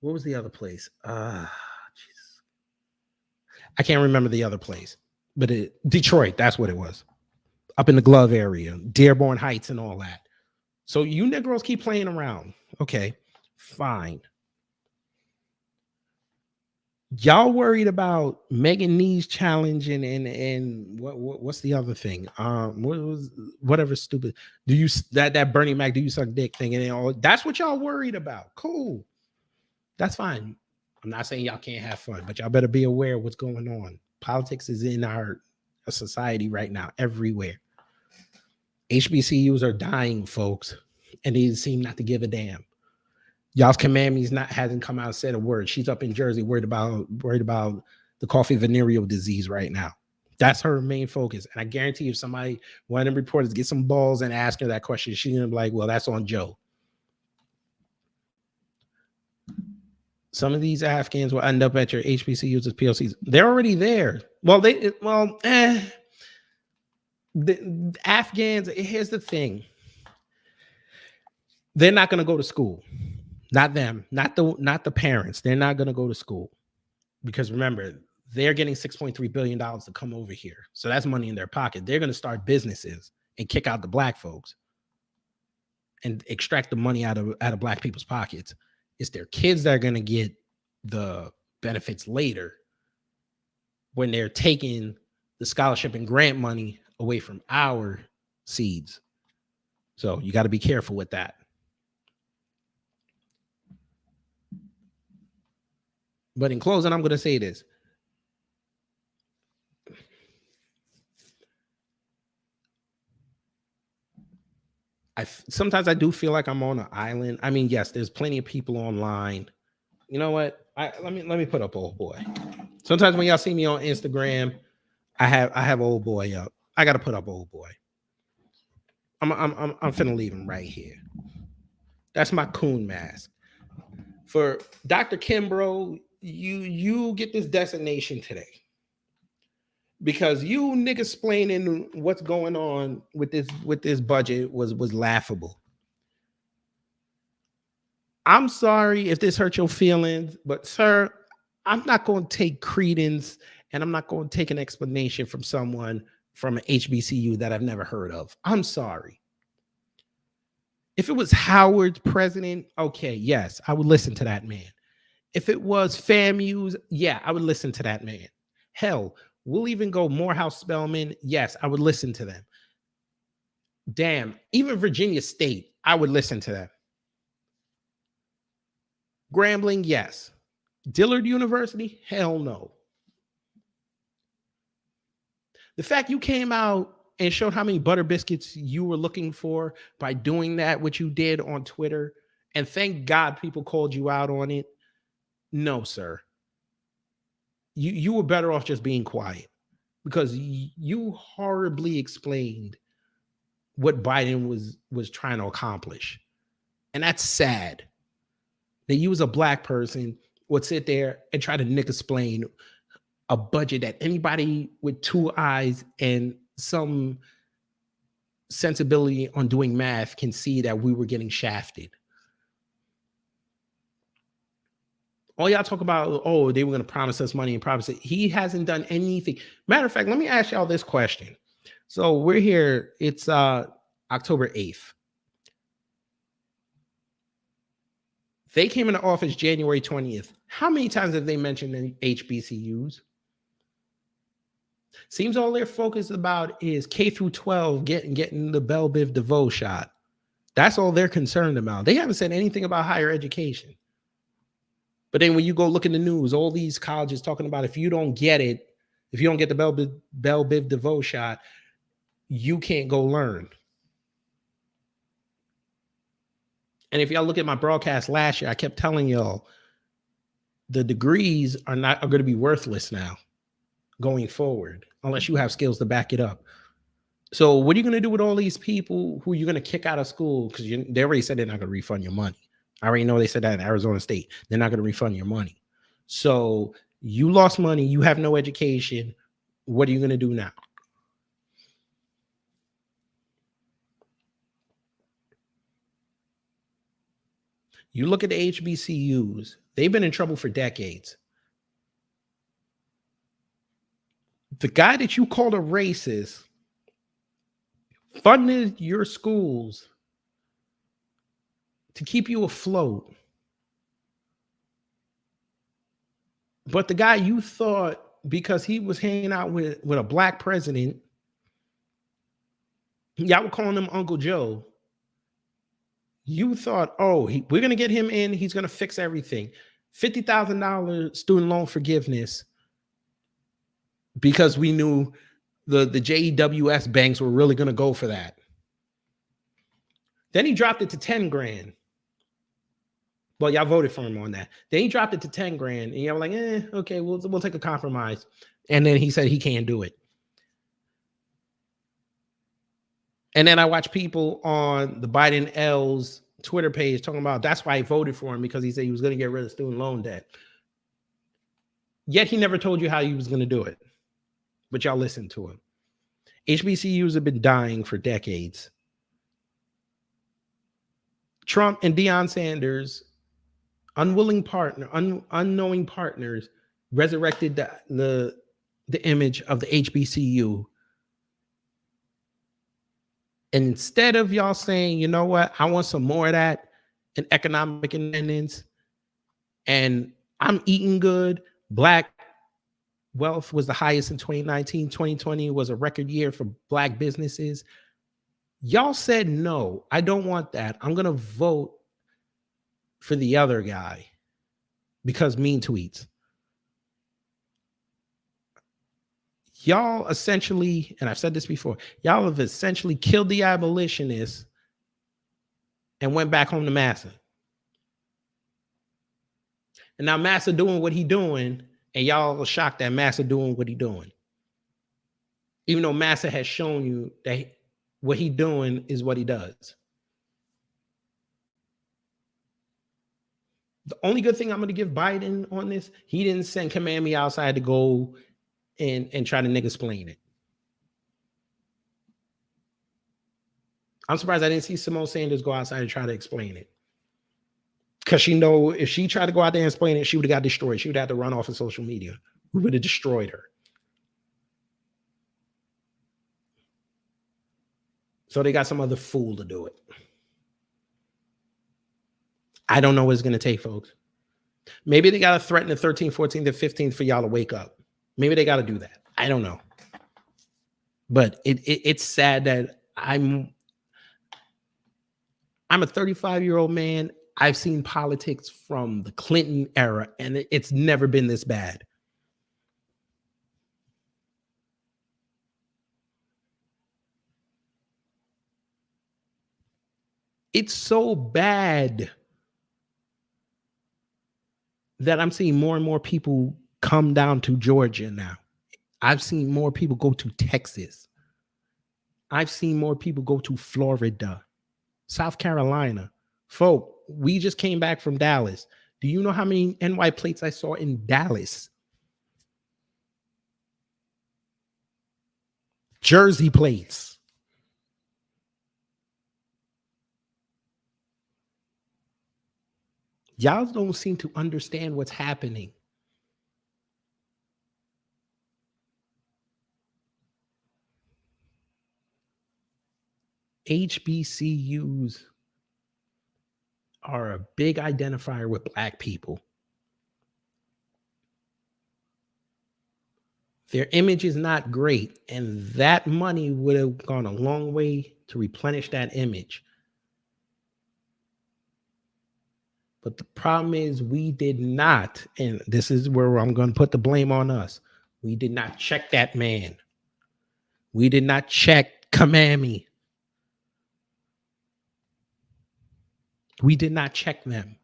What was the other place? Jesus. I can't remember the other place. But Detroit, that's what it was. Up in the Glove area, Dearborn Heights and all that. So you Negroes keep playing around. Okay, fine. Y'all worried about Megan Nee's challenge and what's the other thing? What was whatever stupid do you that Bernie Mac do you suck dick thing and all that's what y'all worried about. Cool. That's fine. I'm not saying y'all can't have fun, but y'all better be aware of what's going on. Politics is in our society right now, everywhere. HBCUs are dying, folks, and they seem not to give a damn. Y'all's Kamami's hasn't come out and said a word. She's up in Jersey worried about the coffee venereal disease right now. That's her main focus. And I guarantee if somebody, one of them reporters, get some balls and ask her that question, she's gonna be like, well, that's on Joe. some of these Afghans will end up at your HBCUs as POCs. They're already there. Well, the Afghans, here's the thing. They're not going to go to school. Not them, not the parents. They're not going to go to school because remember, they're getting $6.3 billion to come over here. So that's money in their pocket. They're going to start businesses and kick out the black folks and extract the money out of black people's pockets. It's their kids that are going to get the benefits later when they're taking the scholarship and grant money away from our seeds. So you got to be careful with that. But in closing, I'm going to say this. Sometimes I do feel like I'm on an island. I mean, yes, there's plenty of people online. You know what? Let me put up old boy. Sometimes when y'all see me on Instagram, I have old boy up. I got to put up old boy. I'm finna leave him right here. That's my coon mask. For Dr. Kimbrough, you get this designation today because you niggas explaining what's going on with this budget was laughable. I'm sorry if this hurt your feelings, but sir, I'm not going to take credence and I'm not going to take an explanation from someone from an HBCU that I've never heard of. I'm sorry. If it was Howard's president, okay, yes, I would listen to that man. If it was FAMU's, yeah, I would listen to that man. Hell, we'll even go Morehouse Spelman. Yes, I would listen to them. Damn, even Virginia State, I would listen to them. Grambling, yes. Dillard University, hell no. The fact you came out and showed how many butter biscuits you were looking for by doing that, what you did on Twitter, and thank God people called you out on it. No, sir. You were better off just being quiet because you horribly explained what Biden was trying to accomplish. And that's sad that you as a black person would sit there and try to explain a budget that anybody with two eyes and some sensibility on doing math can see that we were getting shafted. All y'all talk about, oh, they were going to promise us money and promise it. He hasn't done anything. Matter of fact, let me ask y'all this question. So we're here. It's October 8th. They came into office January 20th. How many times have they mentioned HBCUs? Seems all they're focused about is K through 12 getting the Bell Biv DeVoe shot. That's all they're concerned about. They haven't said anything about higher education. But then when you go look in the news, all these colleges talking about if you don't get it, if you don't get the Bell Biv DeVoe shot, you can't go learn. And if y'all look at my broadcast last year, I kept telling y'all the degrees are going to be worthless now going forward, unless you have skills to back it up. So what are you going to do with all these people who you're going to kick out of school? Because they already said they're not going to refund your money. I already know they said that in Arizona State. They're not going to refund your money. So you lost money. You have no education. What are you going to do now? You look at the HBCUs. They've been in trouble for decades. The guy that you called a racist funded your schools to keep you afloat. But the guy you thought, because he was hanging out with a black president, y'all were calling him Uncle Joe. You thought, oh, we're going to get him in. He's going to fix everything. $50,000 student loan forgiveness because we knew the JEWS banks were really going to go for that. Then he dropped it to 10 grand. Well, y'all voted for him on that. Then he dropped it to 10 grand. And y'all were like, okay, we'll take a compromise. And then he said he can't do it. And then I watch people on the Biden L's Twitter page talking about that's why he voted for him, because he said he was going to get rid of student loan debt. Yet he never told you how he was going to do it. But y'all listened to him. HBCUs have been dying for decades. Trump and Deion Sanders, unknowing partners, resurrected the image of the HBCU. And instead of y'all saying, you know what, I want some more of that in economic independence, and I'm eating good. Black wealth was the highest in 2019. 2020 was a record year for Black businesses. Y'all said, no, I don't want that. I'm going to vote for the other guy because mean tweets. Y'all essentially, and I've said this before, y'all have essentially killed the abolitionists and went back home to Massa. And now Massa doing what he doing, and y'all are shocked that Massa doing what he doing. Even though Massa has shown you that what he doing is what he does. The only good thing I'm going to give Biden on this, he didn't send Kamami outside to go and try to nigga explain it. I'm surprised I didn't see Simone Sanders go outside and try to explain it. Because she know if she tried to go out there and explain it, she would have got destroyed. She would have to run off of social media. We would have destroyed her. So they got some other fool to do it. I don't know what it's going to take, folks. Maybe they got to threaten the 13th, 14th, and 15th for y'all to wake up. Maybe they got to do that. I don't know. But it's sad that I'm a 35-year-old man. I've seen politics from the Clinton era, and it's never been this bad. It's so bad that I'm seeing more and more people come down to Georgia now. I've seen more people go to Texas. I've seen more people go to Florida, South Carolina. Folk, we just came back from Dallas. Do you know how many NY plates I saw in Dallas? Jersey plates. Y'all don't seem to understand what's happening. HBCUs are a big identifier with Black people. Their image is not great, and that money would have gone a long way to replenish that image. But the problem is we did not, and this is where I'm going to put the blame on us. We did not check that man. We did not check Kamami. We did not check them.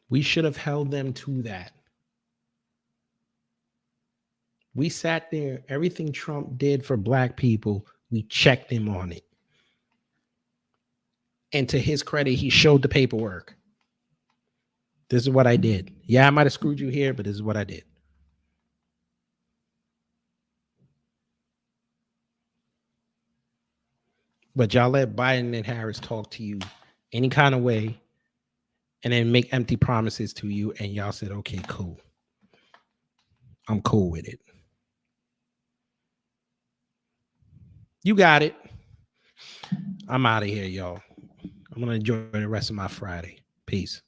We should have held them to that. We sat there, everything Trump did for Black people, we checked him on it. And to his credit, he showed the paperwork. This is what I did. Yeah, I might have screwed you here, but this is what I did. But y'all let Biden and Harris talk to you any kind of way and then make empty promises to you. And y'all said, okay, cool. I'm cool with it. You got it. I'm out of here, y'all. I'm going to enjoy the rest of my Friday. Peace.